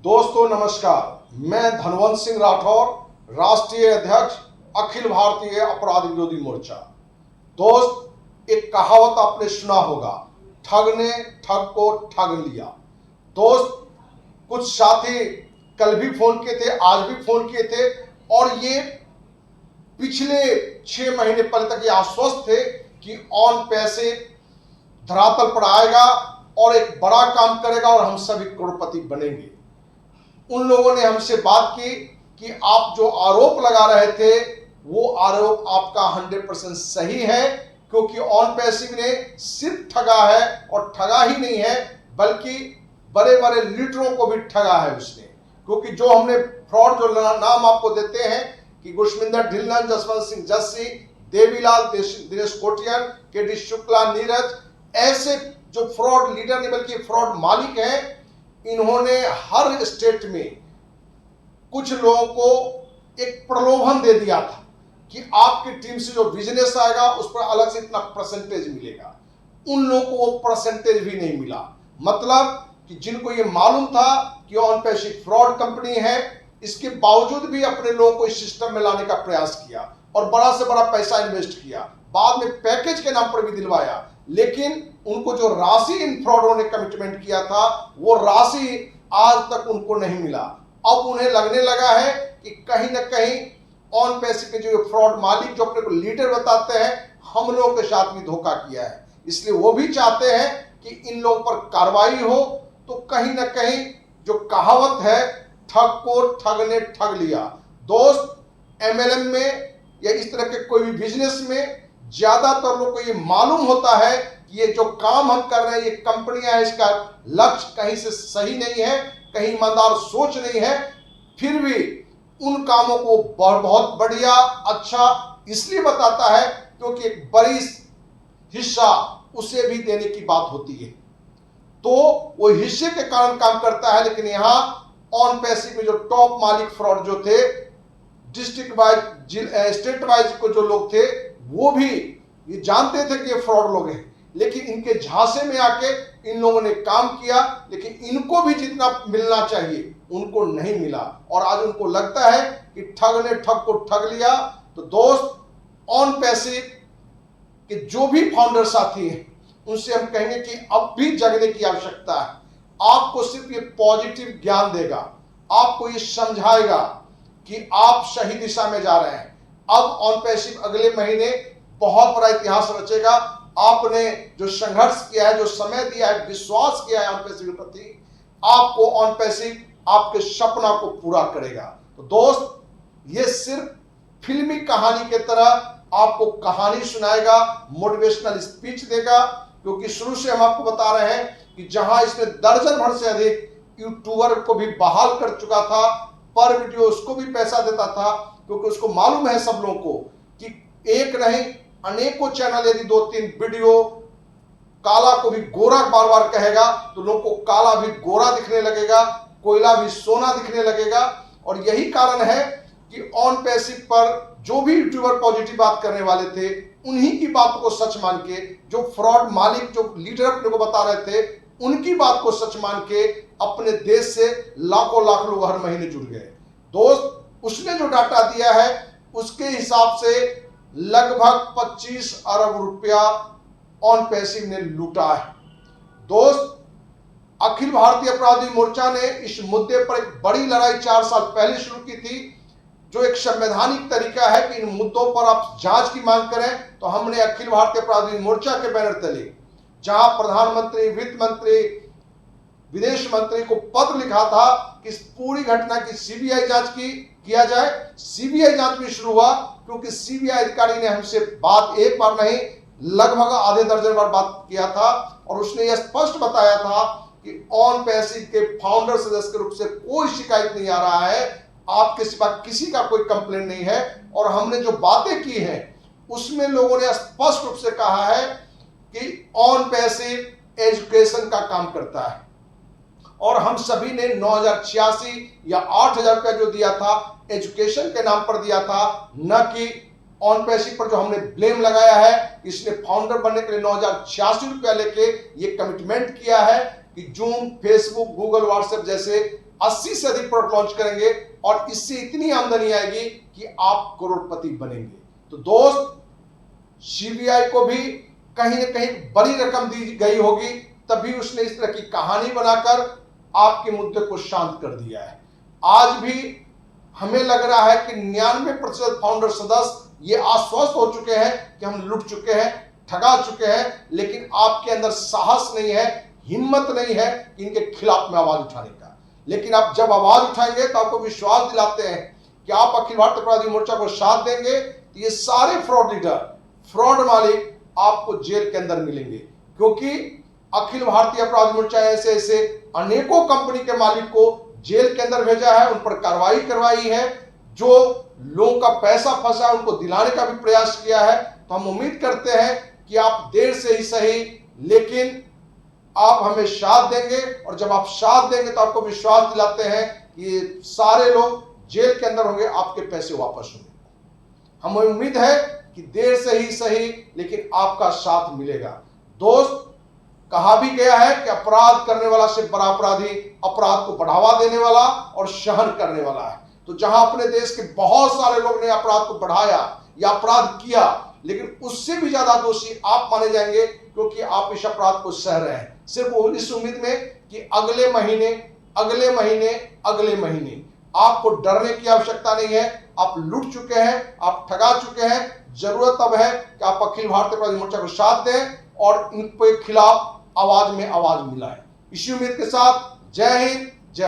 दोस्तों नमस्कार, मैं धनवंत सिंह राठौर, राष्ट्रीय अध्यक्ष अखिल भारतीय अपराध विरोधी मोर्चा। दोस्त, एक कहावत आपने सुना होगा, ठग ने ठग को ठग लिया। दोस्त, कुछ साथी कल भी फोन किए थे, आज भी फोन किए थे और ये पिछले 6 महीने पहले तक ये आश्वस्त थे कि ऑन पैसे धरातल पर आएगा और एक बड़ा काम करेगा और हम सभी करोड़पति बनेंगे। उन लोगों ने हमसे बात की कि आप जो आरोप लगा रहे थे वो आरोप आपका 100% सही है, क्योंकि ऑन पैसिव ने सिर्फ ठगा है और ठगा ही नहीं है बल्कि बड़े बड़े लीडरों को भी ठगा है उसने। क्योंकि जो हमने फ्रॉड जो नाम आपको देते हैं कि गुरशमिंदर ढिल्लन, जसवंत सिंह जस्सी, देवीलाल, दिनेश कोटियन, के.डी. शुक्ला, नीरज, ऐसे जो फ्रॉड लीडर नहीं बल्कि फ्रॉड मालिक हैं, इन्होंने हर स्टेट में कुछ लोगों को एक प्रलोभन दे दिया था कि आपकी टीम से जो बिजनेस आएगा उस पर अलग से इतना परसेंटेज मिलेगा। उन लोगों को वो परसेंटेज भी नहीं मिला। मतलब कि जिनको ये मालूम था कि ऑन पैसिव फ्रॉड कंपनी है, इसके बावजूद भी अपने लोगों को इस सिस्टम में लाने का प्रयास किया और बड़ा से बड़ा पैसा इन्वेस्ट किया, बाद में पैकेज के नाम पर भी दिलवाया, लेकिन उनको जो राशि इन फ्रॉडों ने कमिटमेंट किया था वो राशि आज तक उनको नहीं मिला। अब उन्हें लगने लगा है कि कहीं ना कहीं ऑन पैसिव के जो फ्रॉड मालिक जो अपने को लीडर बताते हैं, हम लोगों के साथ भी धोखा किया है, इसलिए वो भी चाहते हैं कि इन लोगों पर कार्रवाई हो। तो कहीं ना कहीं जो कहावत है, ठग को ठग ने ठग लिया। दोस्त, MLM में या इस तरह के कोई भी बिजनेस में ज्यादातर लोग को ये मालूम होता है कि ये जो काम हम कर रहे हैं, ये कंपनियां हैं, इसका लक्ष्य कहीं से सही नहीं है, कहीं ईमानदार सोच नहीं है, फिर भी उन कामों को बहुत बढ़िया अच्छा इसलिए बताता है क्योंकि एक बड़ी हिस्सा उसे भी देने की बात होती है, तो वो हिस्से के कारण काम करता है। लेकिन यहां ऑन पैसिव में जो टॉप मालिक फ्रॉड जो थे, डिस्ट्रिक्ट वाइज स्टेट वाइज को जो लोग थे, वो भी ये जानते थे कि ये फ्रॉड लोग हैं, लेकिन इनके झांसे में आके इन लोगों ने काम किया, लेकिन इनको भी जितना मिलना चाहिए उनको नहीं मिला और आज उनको लगता है कि ठग ने ठग को ठग लिया। तो दोस्त, ऑन पैसिव के जो भी फाउंडर साथी हैं उनसे हम कहेंगे कि अब भी जगने की आवश्यकता है। आपको सिर्फ ये पॉजिटिव ज्ञान देगा, आपको ये समझाएगा कि आप सही दिशा में जा रहे हैं। अब ऑन पैसिव अगले महीने बहुत बड़ा इतिहास रचेगा। आपने जो संघर्ष किया है, जो समय दिया है, विश्वास किया है ऑन पैसिव के प्रति, आपको ऑन पैसिव आपके सपना को पूरा करेगा। तो दोस्त, ये सिर्फ फिल्मी कहानी की तरह आपको कहानी सुनाएगा, मोटिवेशनल स्पीच देगा, क्योंकि शुरू से हम आपको बता रहे हैं कि जहां इसने दर्जन भर से अधिक यूट्यूबर को भी बहाल कर चुका था, पर वीडियो उसको भी पैसा देता था, क्योंकि उसको मालूम है सब लोगों को कि एक नहीं अनेकों चैनल यदि 2-3 वीडियो काला को भी गोरा बार बार कहेगा तो लोगों को काला भी गोरा दिखने लगेगा, कोयला भी सोना दिखने लगेगा। और यही कारण है कि ऑन पैसिव पर जो भी यूट्यूबर पॉजिटिव बात करने वाले थे, उन्हीं की बात को सच मान के, जो फ्रॉड मालिक जो लीडर अपने को बता रहे थे, उनकी बात को सच मान के अपने देश से लाखों लाख लोग हर महीने जुड़ गए। दोस्त, उसने जो डाटा दिया है उसके हिसाब से लगभग 25 अरब रुपया ऑन पैसिव ने लूटा है। दोस्त, अखिल भारतीय अपराधी मोर्चा ने इस मुद्दे पर एक बड़ी लड़ाई 4 साल पहले शुरू की थी, जो एक संवैधानिक तरीका है कि इन मुद्दों पर आप जांच की मांग करें। तो हमने अखिल भारतीय अपराधी मोर्चा के बैनर तले, जहां प्रधानमंत्री, वित्त मंत्री, विदेश मंत्री को पत्र लिखा था कि इस पूरी घटना की सीबीआई जांच किया जाए। सीबीआई जांच भी शुरू हुआ, क्योंकि सीबीआई अधिकारी ने हमसे बात एक बार नहीं लगभग आधे दर्जन बार बात किया था और उसने यह स्पष्ट बताया था कि ऑन पैसिव के फाउंडर सदस्य के रूप से कोई शिकायत नहीं आ रहा है, आपके सिवा किसी का कोई कंप्लेंट नहीं है। और हमने जो बातें की हैं उसमें लोगों ने स्पष्ट रूप से कहा है कि ऑन पैसिव एजुकेशन का काम करता है और हम सभी ने 9,086 या 8,000 रुपया जो दिया था एजुकेशन के नाम पर दिया था, न कि ऑन पैसिव पर जो हमने ब्लेम लगाया है। इसने फाउंडर बनने के लिए 9,086 रुपया लेके ये कमिटमेंट किया है कि जूम, फेसबुक, गूगल, व्हाट्सएप जैसे 80 से अधिक प्रोडक्ट लॉन्च करेंगे और इससे इतनी आमदनी आएगी कि आप करोड़पति बनेंगे। तो दोस्त, सीबीआई को भी कहीं ना कहीं बड़ी रकम दी गई होगी, तभी उसने इस तरह की कहानी बनाकर आपके मुद्दे को शांत कर दिया है। आज भी हमें लग रहा है कि 99% फाउंडर सदस्य ये आश्वस्त हो चुके हैं कि हम लुट चुके हैं, ठगा चुके हैं, लेकिन आपके अंदर साहस नहीं है, हिम्मत नहीं है कि इनके खिलाफ में आवाज उठाने का। लेकिन आप जब आवाज उठाएंगे तो आपको विश्वास दिलाते हैं कि आप अखिल भारतीय अपराधी मोर्चा को साथ देंगे, तो ये सारे फ्रॉड लीडर, फ्रॉड मालिक आपको जेल के अंदर मिलेंगे। क्योंकि अखिल भारतीय अपराधी मोर्चा ऐसे अनेकों कंपनी के मालिक को जेल के अंदर भेजा है, उन पर कार्रवाई करवाई है, जो लोगों का पैसा फंसा उनको दिलाने का भी प्रयास किया है। तो हम उम्मीद करते हैं कि आप देर से ही सही, लेकिन आप हमें साथ देंगे, और जब आप साथ देंगे तो आपको विश्वास दिलाते हैं कि ये सारे लोग जेल के अंदर होंगे, आपके पैसे वापस होंगे। हमें उम्मीद है कि देर से ही सही, लेकिन आपका साथ मिलेगा। दोस्त, कहा भी गया है कि अपराध करने वाला से बड़ा अपराधी अपराध को बढ़ावा देने वाला और सहन करने वाला है। तो जहां अपने देश के बहुत सारे लोग ने अपराध को बढ़ाया या अपराध किया, लेकिन उससे भी ज्यादा दोषी आप माने जाएंगे, क्योंकि आप इस अपराध को सह रहे हैं सिर्फ इस उम्मीद में कि अगले महीने आपको डरने की आवश्यकता नहीं है। आप लूट चुके हैं, आप ठगा चुके हैं। जरूरत अब है कि आप अखिल भारतीय अपराधी मोर्चा को साथ दें और इनके खिलाफ आवाज में आवाज मिलाएं। इसी उम्मीद के साथ जय हिंद,